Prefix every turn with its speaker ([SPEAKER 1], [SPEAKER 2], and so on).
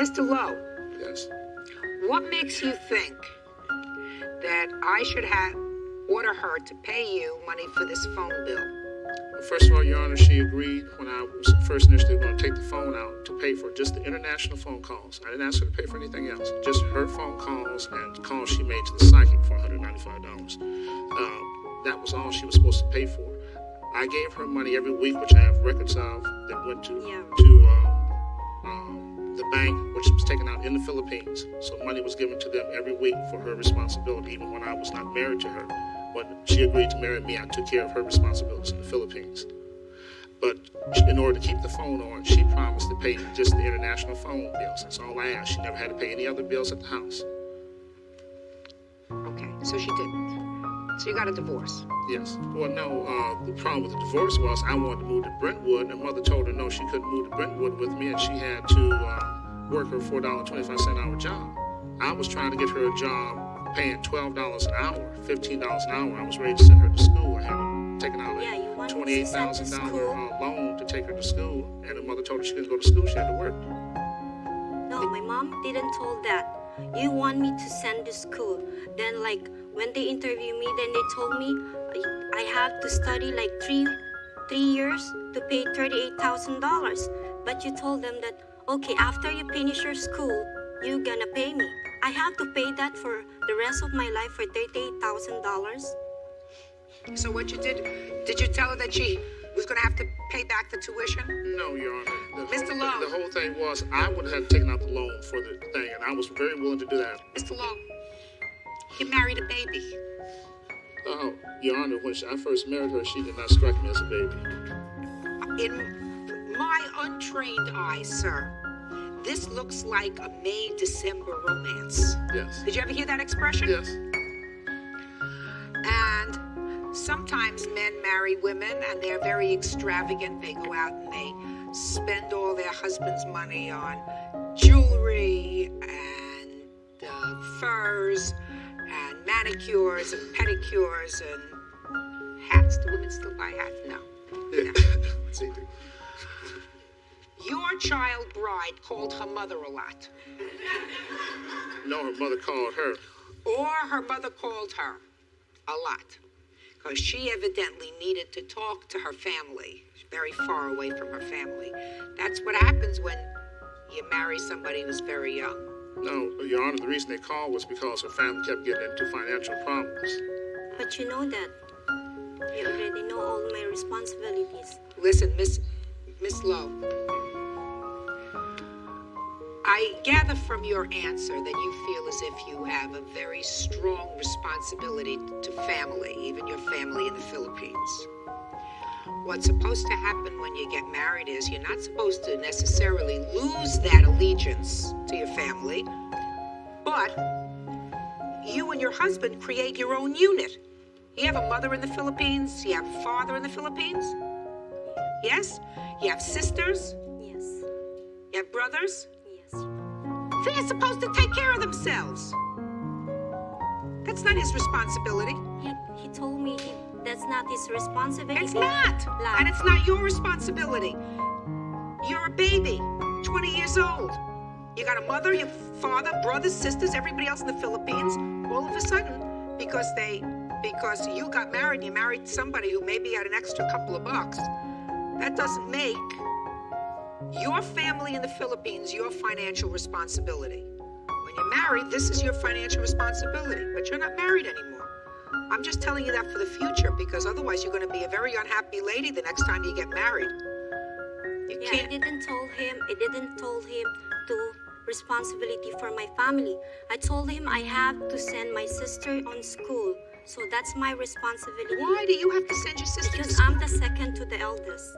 [SPEAKER 1] Mr. Lowe.
[SPEAKER 2] Yes.
[SPEAKER 1] What makes you think that I should order her to pay you money for this phone bill?
[SPEAKER 2] Well, first of all, Your Honor, she agreed when I was first initially going to take the phone out to pay for just the international phone calls. I didn't ask her to pay for anything else. Just her phone calls and calls she made to the psychic for $195. That was all she was supposed to pay for. I gave her money every week, which I have records of, that went to the bank, which was taken out in the Philippines. So money was given to them every week for her responsibility, even when I was not married to her. When she agreed to marry me, I took care of her responsibilities in the Philippines. But in order to keep the phone on, she promised to pay just the international phone bills. That's all I asked. She never had to pay any other bills at the house.
[SPEAKER 1] Okay, so she didn't. So you got a divorce?
[SPEAKER 2] Yes. Well, no, the problem with the divorce was I wanted to move to Brentwood, and mother told her no, she couldn't move to Brentwood with me, and she had to work her $4.25 hour job. I was trying to get her a job paying $12 an hour, $15 an hour. I was ready to send her to school. I had taken out a $28,000 loan to take her to school, and the mother told her she couldn't go to school, she had to work.
[SPEAKER 3] No, my mom didn't told that. You want me to send to school. Then when they interview me, then they told me I have to study like three years to pay $38,000. But you told them that, okay, after you finish your school, you're gonna pay me. I have to pay that for the rest of my life for $38,000.
[SPEAKER 1] So what you did you tell her that she was gonna have to pay back the tuition?
[SPEAKER 2] No, Your Honor.
[SPEAKER 1] Mr. Lowe.
[SPEAKER 2] The whole thing was I would have taken out the loan for the thing, and I was very willing to do that.
[SPEAKER 1] Mr. Lowe, you married a baby.
[SPEAKER 2] Oh, Your Honor, when I first married her, she did not strike me as a baby.
[SPEAKER 1] In my untrained eyes, sir, this looks like a May-December romance.
[SPEAKER 2] Yes.
[SPEAKER 1] Did you ever hear that expression?
[SPEAKER 2] Yes.
[SPEAKER 1] And sometimes men marry women and they're very extravagant. They go out and they spend all their husband's money on jewelry and furs and manicures and pedicures and hats. Do women still buy hats? No.
[SPEAKER 2] Yeah. What's he do?
[SPEAKER 1] Your child bride called her mother a lot.
[SPEAKER 2] No, her mother called her.
[SPEAKER 1] Or her mother called her a lot. Because she evidently needed to talk to her family. She's very far away from her family. That's what happens when you marry somebody who's very young.
[SPEAKER 2] No, Your Honor, the reason they called was because her family kept getting into financial problems.
[SPEAKER 3] But you know that. You already know all my responsibilities.
[SPEAKER 1] Listen, Miss Lowe. I gather from your answer that you feel as if you have a very strong responsibility to family, even your family in the Philippines. What's supposed to happen when you get married is you're not supposed to necessarily lose that allegiance to your family, but you and your husband create your own unit. You have a mother in the Philippines, you have a father in the Philippines. Yes? You have sisters?
[SPEAKER 3] Yes.
[SPEAKER 1] You have brothers?
[SPEAKER 3] Yes.
[SPEAKER 1] They're supposed to take care of themselves. That's not his responsibility.
[SPEAKER 3] He told me that's not his responsibility.
[SPEAKER 1] It's not. And it's not your responsibility. You're a baby, 20 years old. You got a mother, your father, brothers, sisters, everybody else in the Philippines. All of a sudden, because you got married, you married somebody who maybe had an extra couple of bucks. That doesn't make your family in the Philippines your financial responsibility. When you're married, this is your financial responsibility, but you're not married anymore. I'm just telling you that for the future, because otherwise you're going to be a very unhappy lady the next time you get married.
[SPEAKER 3] I didn't told him to responsibility for my family. I told him I have to send my sister on school. So that's my responsibility.
[SPEAKER 1] Why do you have to send your sister to
[SPEAKER 3] Because
[SPEAKER 1] school?
[SPEAKER 3] I'm the second to the eldest.